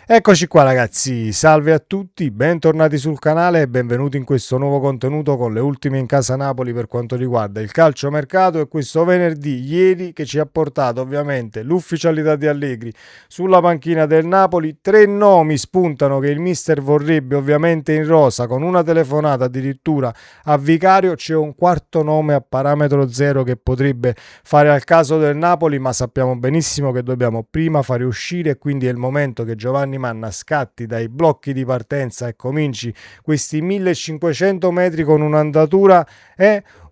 Eccoci qua ragazzi, salve a tutti, bentornati sul canale e benvenuti in questo nuovo contenuto con le ultime in casa Napoli per quanto riguarda il calciomercato e questo venerdì, ieri, che ci ha portato ovviamente l'ufficialità di Allegri sulla panchina del Napoli. Tre nomi spuntano che il mister vorrebbe ovviamente in rosa, con una telefonata addirittura a Vicario. C'è un quarto nome a parametro zero che potrebbe fare al caso del Napoli, ma sappiamo benissimo che dobbiamo prima fare uscire e quindi è il momento che Giovanni Manna scatti dai blocchi di partenza e cominci questi 1500 metri con un'andatura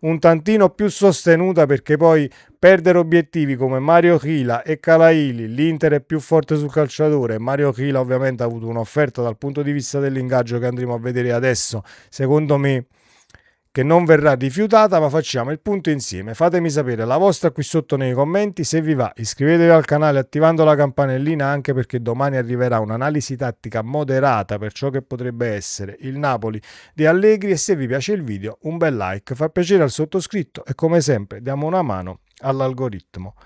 un tantino più sostenuta, perché poi perdere obiettivi come Mario Chila e Calaili, l'Inter è più forte sul calciatore. Mario Chila ovviamente ha avuto un'offerta dal punto di vista dell'ingaggio che andremo a vedere adesso, secondo me che non verrà rifiutata, ma facciamo il punto insieme. Fatemi sapere la vostra qui sotto nei commenti. Se vi va, iscrivetevi al canale attivando la campanellina, anche perché domani arriverà un'analisi tattica moderata per ciò che potrebbe essere il Napoli di Allegri. E se vi piace il video, un bel like fa piacere al sottoscritto e come sempre diamo una mano all'algoritmo.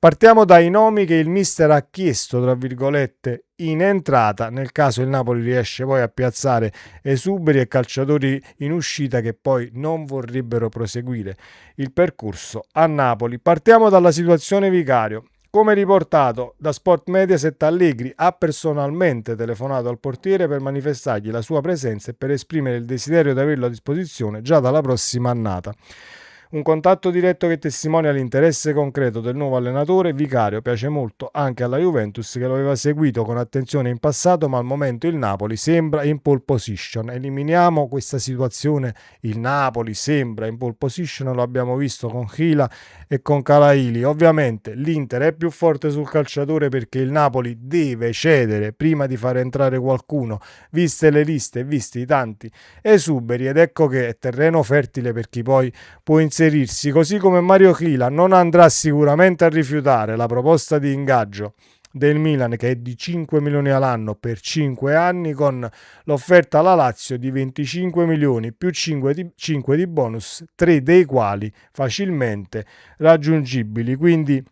Partiamo dai nomi che il mister ha chiesto, tra virgolette, in entrata, nel caso il Napoli riesce poi a piazzare esuberi e calciatori in uscita che poi non vorrebbero proseguire il percorso a Napoli. Partiamo dalla situazione Vicario. Come riportato da Sport Mediaset, Allegri ha personalmente telefonato al portiere per manifestargli la sua presenza e per esprimere il desiderio di averlo a disposizione già dalla prossima annata. Un contatto diretto che testimonia l'interesse concreto del nuovo allenatore. Vicario piace molto anche alla Juventus, che lo aveva seguito con attenzione in passato, ma al momento il Napoli sembra in pole position. Eliminiamo questa situazione, il Napoli sembra in pole position, lo abbiamo visto con Chila e con Calaili. Ovviamente l'Inter è più forte sul calciatore, perché il Napoli deve cedere prima di far entrare qualcuno, viste le liste e visti i tanti esuberi, ed ecco che è terreno fertile per chi poi può inserirsi, così come Mario Chila non andrà sicuramente a rifiutare la proposta di ingaggio del Milan, che è di 5 milioni all'anno per 5 anni, con l'offerta alla Lazio di 25 milioni più 5 di bonus, 3 dei quali facilmente raggiungibili. Quindi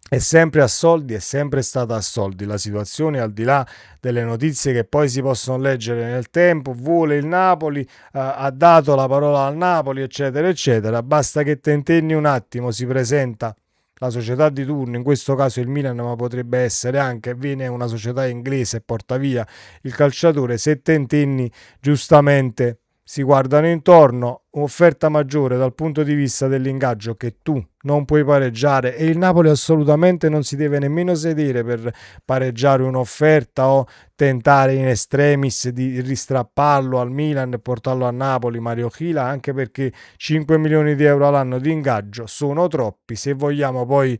è sempre a soldi, è sempre stata a soldi la situazione, al di là delle notizie che poi si possono leggere nel tempo. Vuole il Napoli, ha dato la parola al Napoli, eccetera eccetera. Basta che tentenni un attimo, si presenta la società di turno, in questo caso il Milan, ma potrebbe essere anche, viene una società inglese e porta via il calciatore. Se tentenni, giustamente si guardano intorno, offerta maggiore dal punto di vista dell'ingaggio che tu non puoi pareggiare, e il Napoli assolutamente non si deve nemmeno sedere per pareggiare un'offerta o tentare in extremis di ristrapparlo al Milan e portarlo a Napoli. Mario Chila, anche perché 5 milioni di euro all'anno di ingaggio sono troppi se vogliamo poi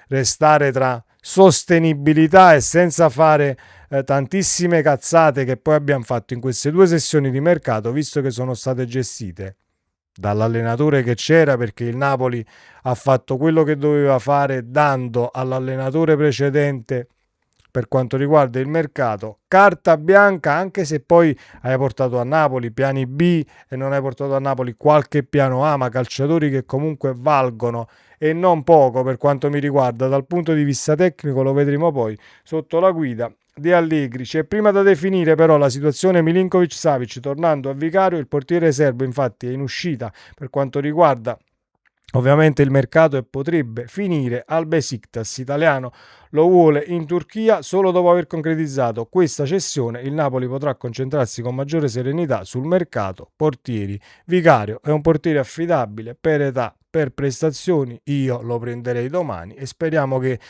restare tra sostenibilità e senza fare tantissime cazzate che poi abbiamo fatto in queste due sessioni di mercato, visto che sono state gestite dall'allenatore che c'era, perché il Napoli ha fatto quello che doveva fare, dando all'allenatore precedente, per quanto riguarda il mercato, carta bianca, anche se poi hai portato a Napoli piani B e non hai portato a Napoli qualche piano A, ma calciatori che comunque valgono e non poco per quanto mi riguarda. Dal punto di vista tecnico lo vedremo poi sotto la guida di Allegri. C'è prima da definire però la situazione Milinkovic-Savic. Tornando a Vicario, il portiere serbo infatti è in uscita per quanto riguarda ovviamente il mercato, e potrebbe finire al Besiktas italiano. Lo vuole in Turchia. Solo dopo aver concretizzato questa cessione il Napoli potrà concentrarsi con maggiore serenità sul mercato portieri. Vicario è un portiere affidabile per età, per prestazioni. Io lo prenderei domani e speriamo che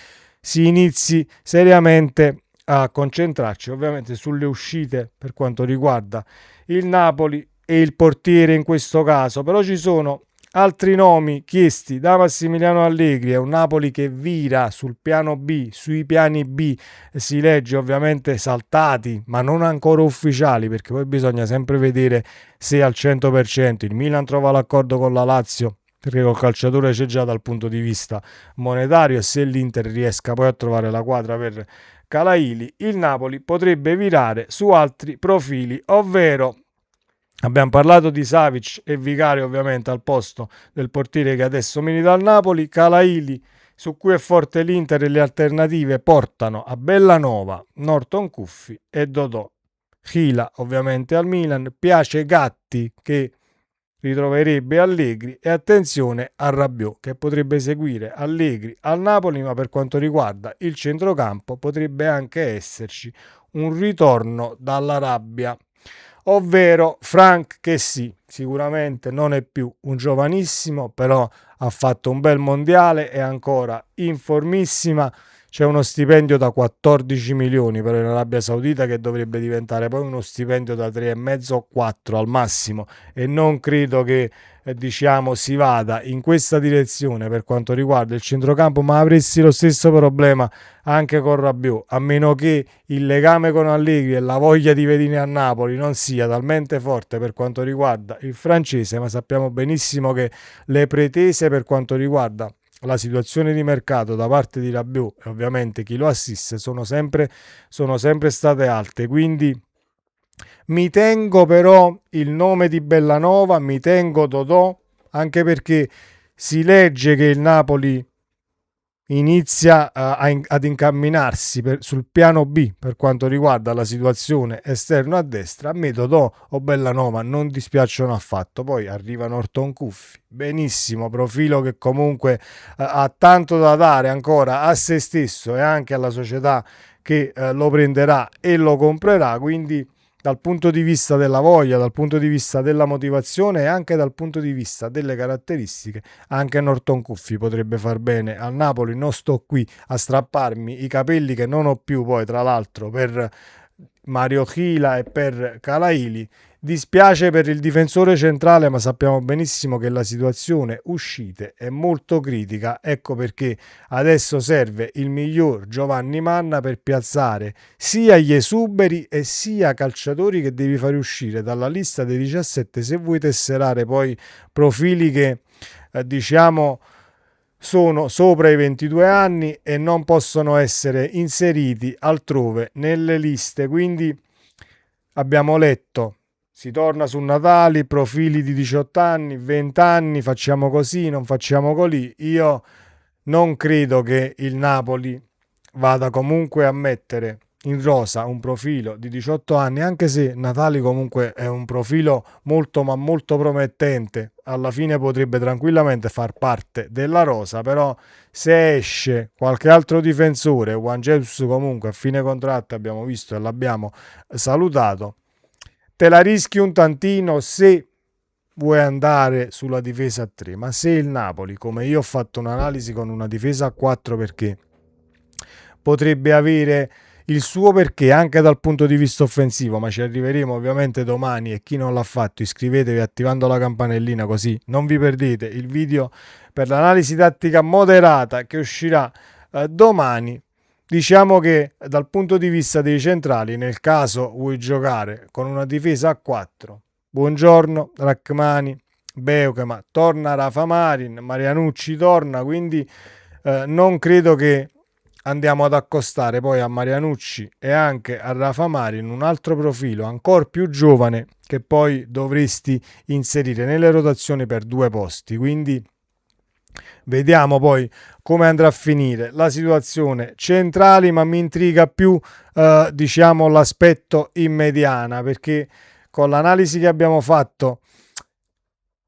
si inizi seriamente a concentrarci ovviamente sulle uscite per quanto riguarda il Napoli e il portiere in questo caso. Però ci sono altri nomi chiesti da Massimiliano Allegri. È un Napoli che vira sul piano B, sui piani B, si legge ovviamente saltati, ma non ancora ufficiali, perché poi bisogna sempre vedere se al 100% il Milan trova l'accordo con la Lazio, perché col calciatore c'è già dal punto di vista monetario, e se l'Inter riesca poi a trovare la quadra per Calaili, il Napoli potrebbe virare su altri profili, ovvero abbiamo parlato di Savic e Vicario ovviamente al posto del portiere che adesso milita al Napoli. Calaili su cui è forte l'Inter e le alternative portano a Bellanova, Norton Cuffy e Dodò. Chila ovviamente al Milan, piace Gatti che ritroverebbe Allegri e attenzione a Rabiot che potrebbe seguire Allegri al Napoli, ma per quanto riguarda il centrocampo potrebbe anche esserci un ritorno dalla rabbia, ovvero Frank che sì, sicuramente non è più un giovanissimo, però ha fatto un bel mondiale, è ancora in formissima. C'è uno stipendio da 14 milioni per l'Arabia Saudita che dovrebbe diventare poi uno stipendio da 3,5 o 4 al massimo, e non credo che diciamo si vada in questa direzione per quanto riguarda il centrocampo, ma avresti lo stesso problema anche con Rabiot, a meno che il legame con Allegri e la voglia di vedere a Napoli non sia talmente forte per quanto riguarda il francese, ma sappiamo benissimo che le pretese per quanto riguarda la situazione di mercato da parte di Rabiot e ovviamente chi lo assiste sono sempre state alte, quindi mi tengo però il nome di Bellanova, mi tengo Dodò, anche perché si legge che il Napoli inizia ad incamminarsi sul piano B per quanto riguarda la situazione esterno a destra. A me Dodò o Bellanova non dispiacciono affatto, poi arriva Norton Cuffy, benissimo, profilo che comunque ha tanto da dare ancora a se stesso e anche alla società che lo prenderà e lo comprerà, quindi dal punto di vista della voglia, dal punto di vista della motivazione e anche dal punto di vista delle caratteristiche, anche Norton Cuffy potrebbe far bene al Napoli. Non sto qui a strapparmi i capelli che non ho più poi tra l'altro per Mario Chila e per Calaili. Dispiace per il difensore centrale, ma sappiamo benissimo che la situazione uscite è molto critica, ecco perché adesso serve il miglior Giovanni Manna per piazzare sia gli esuberi e sia calciatori che devi fare uscire dalla lista dei 17 se vuoi tesserare poi profili che diciamo sono sopra i 22 anni e non possono essere inseriti altrove nelle liste. Quindi abbiamo letto, si torna su Natali, profili di 18 anni, 20 anni, facciamo così, non facciamo così. Io non credo che il Napoli vada comunque a mettere in rosa un profilo di 18 anni, anche se Natali comunque è un profilo molto ma molto promettente, alla fine potrebbe tranquillamente far parte della rosa, però se esce qualche altro difensore, Juan Jesus comunque a fine contratto abbiamo visto e l'abbiamo salutato, te la rischi un tantino se vuoi andare sulla difesa a 3, ma se il Napoli, come io ho fatto un'analisi con una difesa a 4 perché potrebbe avere il suo perché anche dal punto di vista offensivo, ma ci arriveremo ovviamente domani, e chi non l'ha fatto iscrivetevi attivando la campanellina così non vi perdete il video per l'analisi tattica moderata che uscirà domani. Diciamo che dal punto di vista dei centrali, nel caso vuoi giocare con una difesa a 4, buongiorno Rachmani, Beukema, torna Rafa Marin, Marianucci torna, quindi non credo che andiamo ad accostare poi a Marianucci e anche a Rafa Marin un altro profilo ancora più giovane che poi dovresti inserire nelle rotazioni per 2 posti, quindi vediamo poi come andrà a finire la situazione centrali, ma mi intriga più diciamo l'aspetto in mediana, perché con l'analisi che abbiamo fatto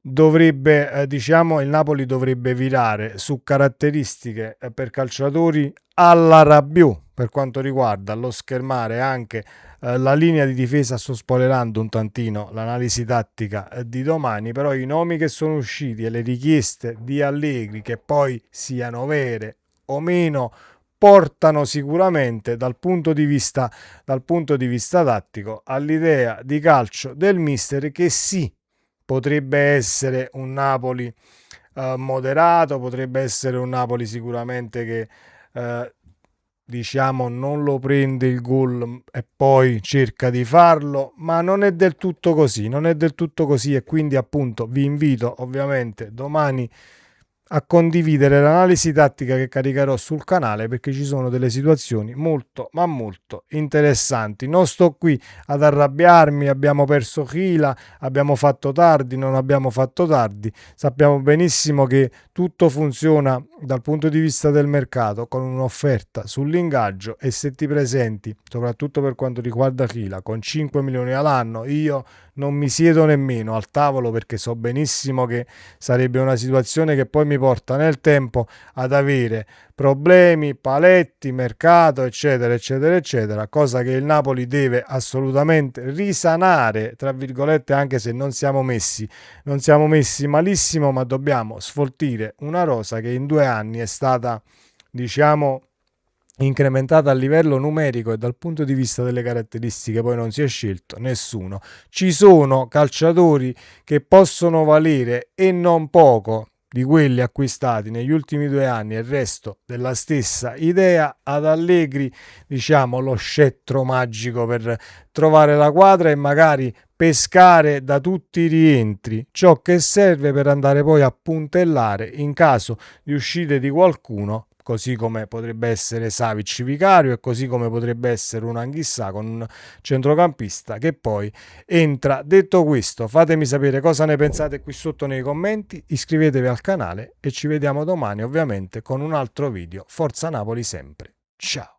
dovrebbe diciamo il Napoli dovrebbe virare su caratteristiche per calciatori alla Rabiot per quanto riguarda lo schermare anche la linea di difesa. Sto spoilerando un tantino l'analisi tattica di domani, però i nomi che sono usciti e le richieste di Allegri, che poi siano vere o meno, portano sicuramente dal punto di vista tattico all'idea di calcio del mister, che sì, potrebbe essere un Napoli moderato, potrebbe essere un Napoli sicuramente che diciamo non lo prende il gol e poi cerca di farlo, ma non è del tutto così, e quindi appunto vi invito ovviamente domani a condividere l'analisi tattica che caricherò sul canale, perché ci sono delle situazioni molto ma molto interessanti. Non sto qui ad arrabbiarmi, abbiamo perso fila, abbiamo fatto tardi, non abbiamo fatto tardi, sappiamo benissimo che tutto funziona dal punto di vista del mercato con un'offerta sull'ingaggio, e se ti presenti, soprattutto per quanto riguarda fila, con 5 milioni all'anno, io non mi siedo nemmeno al tavolo, perché so benissimo che sarebbe una situazione che poi mi porta nel tempo ad avere problemi, paletti, mercato, eccetera, eccetera, eccetera, cosa che il Napoli deve assolutamente risanare, tra virgolette, anche se non siamo messi malissimo, ma dobbiamo sfoltire una rosa che in 2 anni è stata, diciamo, incrementata a livello numerico, e dal punto di vista delle caratteristiche poi non si è scelto nessuno. Ci sono calciatori che possono valere, e non poco, di quelli acquistati negli ultimi 2 anni, e il resto della stessa idea. Ad Allegri, diciamo, lo scettro magico per trovare la quadra e magari pescare da tutti i rientri ciò che serve per andare poi a puntellare in caso di uscite di qualcuno, così come potrebbe essere Savic vicario, e così come potrebbe essere un Anghissà, con un centrocampista che poi entra. Detto questo, fatemi sapere cosa ne pensate qui sotto nei commenti, iscrivetevi al canale e ci vediamo domani, ovviamente con un altro video. Forza Napoli sempre, ciao!